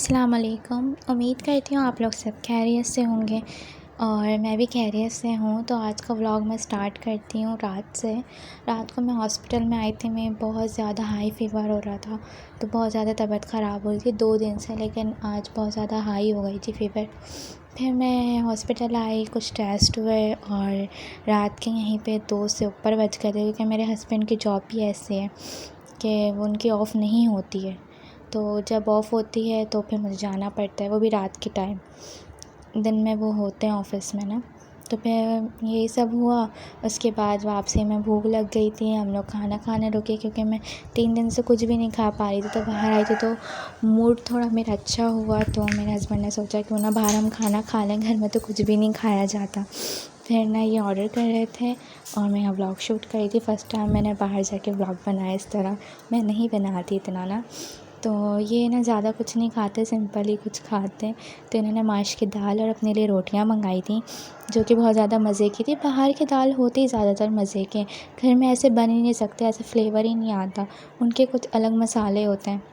अस्सलाम वालेकुम। उम्मीद करती हूँ आप लोग सब खैरियत से होंगे और मैं भी खैरियत से हूँ। तो आज का व्लॉग मैं स्टार्ट करती हूँ रात से। रात को मैं हॉस्पिटल में आई थी, मैं बहुत ज़्यादा हाई फ़ीवर हो रहा था, तो बहुत ज़्यादा तबीयत ख़राब हो रही थी 2 दिन से, लेकिन आज बहुत ज़्यादा हाई हो गई थी फ़ीवर। फिर मैं हॉस्पिटल आई, कुछ टेस्ट हुए और रात के यहीं पे 2 से ऊपर बज गए थे, क्योंकि मेरे हस्बैंड की जॉब भी ऐसी है कि वो उनकी ऑफ़ नहीं होती है। तो जब ऑफ़ होती है तो फिर मुझे जाना पड़ता है, वो भी रात के टाइम। दिन में वो होते हैं ऑफ़िस में ना। तो फिर यही सब हुआ। उसके बाद वापसी में भूख लग गई थी, हम लोग खाना खाने रुके, क्योंकि मैं 3 दिन से कुछ भी नहीं खा पा रही थी। तो बाहर आई थी तो मूड थोड़ा मेरा अच्छा हुआ, तो मेरे हस्बैंड ने सोचा क्यों ना बाहर हम खाना खा लें, घर में तो कुछ भी नहीं खाया जाता। फिर ना ये ऑर्डर कर रहे थे और मैं यहाँ व्लॉग शूट कर रही थी। फ़र्स्ट टाइम मैंने बाहर जाके व्लॉग बनाया इस तरह, मैं नहीं बनाती इतना ना। तो ये ना ज़्यादा कुछ नहीं खाते, सिंपल ही कुछ खाते हैं। तो इन्होंने माश की दाल और अपने लिए रोटियां मंगाई थी, जो कि बहुत ज़्यादा मज़े की थी। बाहर की दाल होती ही ज़्यादातर मज़े के, घर में ऐसे बन ही नहीं सकते, ऐसे फ्लेवर ही नहीं आता, उनके कुछ अलग मसाले होते हैं।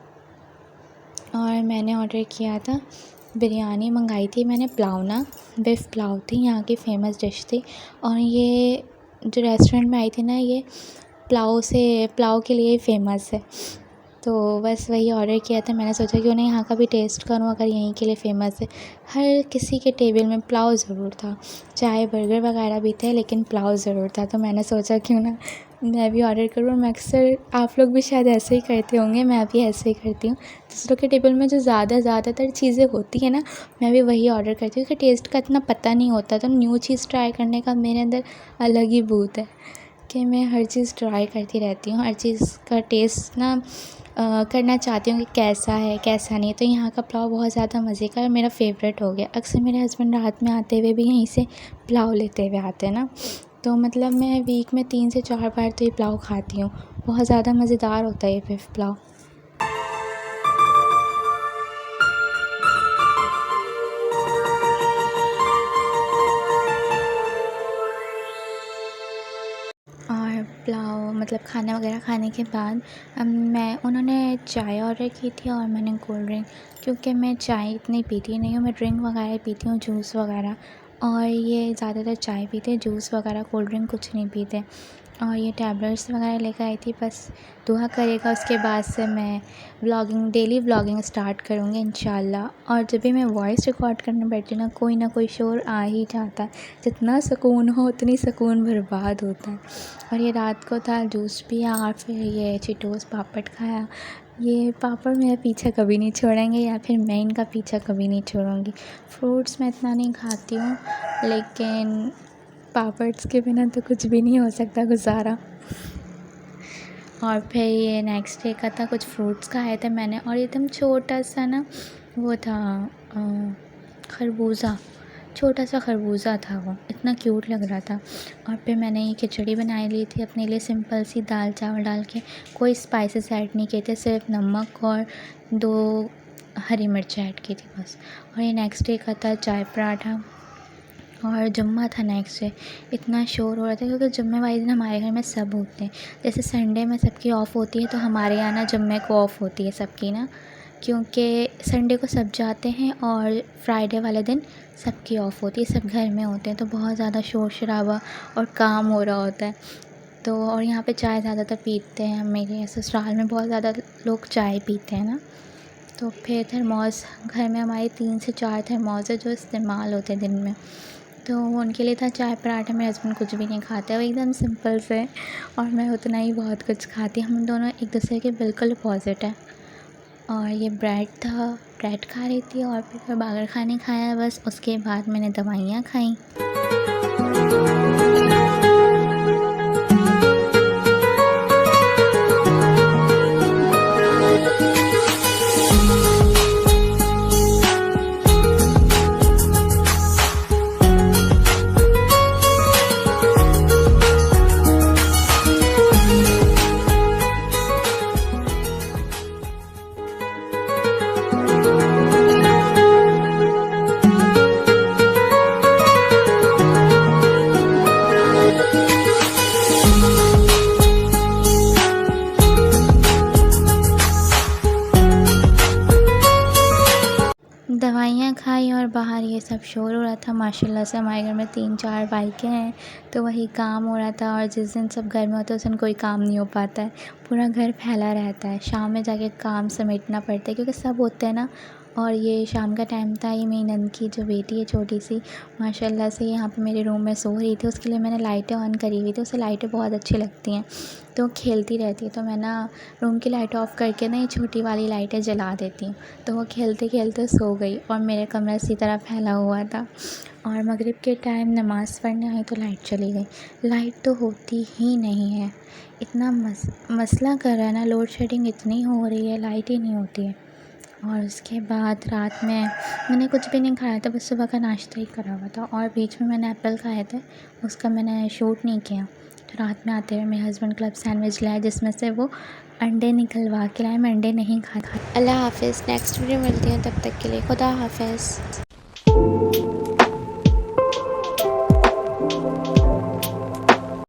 और मैंने ऑर्डर किया था, बिरयानी मंगाई थी मैंने, पुलाव ना, बिफ़ पुलाव थी, यहाँ की फ़ेमस डिश थी। और ये जो रेस्टोरेंट में आई थी ना, ये पुलाव के लिए फ़ेमस है। तो बस वही ऑर्डर किया था। मैंने सोचा क्यों ना यहाँ का भी टेस्ट करूँ, अगर यहीं के लिए फ़ेमस है। हर किसी के टेबल में पुलाव ज़रूर था, चाहे बर्गर वगैरह भी थे, लेकिन पुलाव ज़रूर था। तो मैंने सोचा क्यों ना मैं भी ऑर्डर करूँ। मैं अक्सर, आप लोग भी शायद ऐसे ही करते होंगे, मैं भी ऐसे ही करती हूँ। दूसरों के टेबल में जो ज़्यादातर चीज़ें होती है ना, मैं भी वही ऑर्डर करती हूँ, क्योंकि टेस्ट का इतना पता नहीं होता। तो न्यू चीज़ ट्राई करने का मेरे अंदर अलग ही भूत है कि मैं हर चीज़ ट्राई करती रहती हूँ, हर चीज़ का टेस्ट ना करना चाहती हूँ कि कैसा है कैसा नहीं है। तो यहाँ का पुलाव बहुत ज़्यादा मज़े का और मेरा फ़ेवरेट हो गया। अक्सर मेरे हस्बैंड रात में आते हुए भी यहीं से पुलाव लेते हुए आते हैं ना। तो मतलब मैं वीक में 3 से 4 बार तो ये पुलाव खाती हूँ। बहुत ज़्यादा मज़ेदार होता है ये बिफ़ पुलाव। और पुलाव मतलब खाना वगैरह खाने के बाद उन्होंने चाय ऑर्डर की थी और मैंने कोल्ड ड्रिंक, क्योंकि मैं चाय इतनी पीती नहीं हूँ, मैं ड्रिंक वगैरह पीती हूँ, जूस वगैरह। और ये ज़्यादातर चाय पीते, जूस वगैरह कोल्ड ड्रिंक कुछ नहीं पीते। और ये टैबलेट्स वगैरह लेकर आई थी, बस दुआ करिएगा उसके बाद से मैं डेली व्लॉगिंग स्टार्ट करूँगी इंशाल्लाह। और जब भी मैं वॉइस रिकॉर्ड करने बैठती हूँ ना कोई शोर आ ही जाता है। जितना सुकून हो उतनी सुकून बर्बाद होता है। और ये रात को था, जूस पिया और फिर ये चिटोस पापड़ खाया। ये पापड़ मेरा पीछा कभी नहीं छोड़ेंगे, या फिर मैं इनका पीछा कभी नहीं छोड़ूंगी। फ्रूट्स मैं इतना नहीं खाती हूँ, लेकिन पापड्स के बिना तो कुछ भी नहीं हो सकता गुजारा। और फिर ये नेक्स्ट डे का था, कुछ फ्रूट्स खाए थे मैंने, और एकदम छोटा सा ना वो था खरबूजा, छोटा सा खरबूजा था, वो इतना क्यूट लग रहा था। और फिर मैंने ये खिचड़ी बनाई ली थी अपने लिए, सिंपल सी दाल चावल डाल के, कोई स्पाइसेस ऐड नहीं किए थे, सिर्फ नमक और 2 हरी मिर्च ऐड की थी बस। और ये नेक्स्ट डे का था चाय पराठा। और जुम्मा था नेक्स्ट डे, इतना शोर हो रहा था, क्योंकि जुम्मे वाले दिन हमारे घर में सब होते हैं। जैसे संडे में सबकी ऑफ़ होती है, तो हमारे यहाँ ना जुम्मे को ऑफ़ होती है सबकी ना, क्योंकि संडे को सब जाते हैं और फ्राइडे वाले दिन सबकी ऑफ़ होती है, सब घर में होते हैं। तो बहुत ज़्यादा शोर शराबा और काम हो रहा होता है। तो और यहाँ पे चाय ज़्यादातर पीते हैं, मेरे ससुराल में बहुत ज़्यादा लोग चाय पीते हैं ना। तो फिर थर्मोस, घर में हमारे 3 से 4 थर्मोस है जो इस्तेमाल होते हैं दिन में। तो उनके लिए था चाय पराठा। मेरे हस्बैंड कुछ भी नहीं खाते, वो एकदम सिंपल से, और मैं उतना ही बहुत कुछ खाती। हम दोनों एक दूसरे के बिल्कुल अपोज़िट हैं। और ये ब्रेड था, ब्रेड खा रही थी, और फिर बर्गर खाने खाया, बस उसके बाद मैंने दवाइयाँ खाई। ये सब शोर हो रहा था। माशाल्लाह से हमारे घर में 3-4 बाइकें हैं, तो वही काम हो रहा था। और जिस दिन सब घर में होते हैं उस दिन कोई काम नहीं हो पाता है, पूरा घर फैला रहता है। शाम में जाके काम समेटना पड़ता है क्योंकि सब होते हैं ना। और ये शाम का टाइम था, ये मेरी नंद की जो बेटी है छोटी सी, माशाल्लाह से यहाँ पे मेरे रूम में सो रही थी। उसके लिए मैंने लाइटें ऑन करी हुई थी, उसे लाइटें बहुत अच्छी लगती हैं, तो वो खेलती रहती है। तो मैं ना रूम की लाइट ऑफ़ करके ना ये छोटी वाली लाइटें जला देती हूँ, तो वो खेलते खेलते सो गई और मेरा कमरा इसी तरह फैला हुआ था। और मगरिब के टाइम नमाज़ पढ़ने आई तो लाइट चली गई। लाइट तो होती ही नहीं है, इतना मसला कर रहा है ना, लोड शेडिंग इतनी हो रही है, लाइट ही नहीं होती है। और उसके बाद रात में मैंने कुछ भी नहीं खाया था, बस सुबह का नाश्ता ही करा हुआ था। और बीच में मैंने एप्पल खाए थे, उसका मैंने शूट नहीं किया। तो रात में आते हुए मेरे हस्बैंड क्लब सैंडविच लाए, जिसमें से वो अंडे निकलवा के लाए। मैं अंडे नहीं खाता। अल्लाह हाफ़िज़, नेक्स्ट वीडियो मिलती है, तब तक के लिए खुदा हाफ़िज़।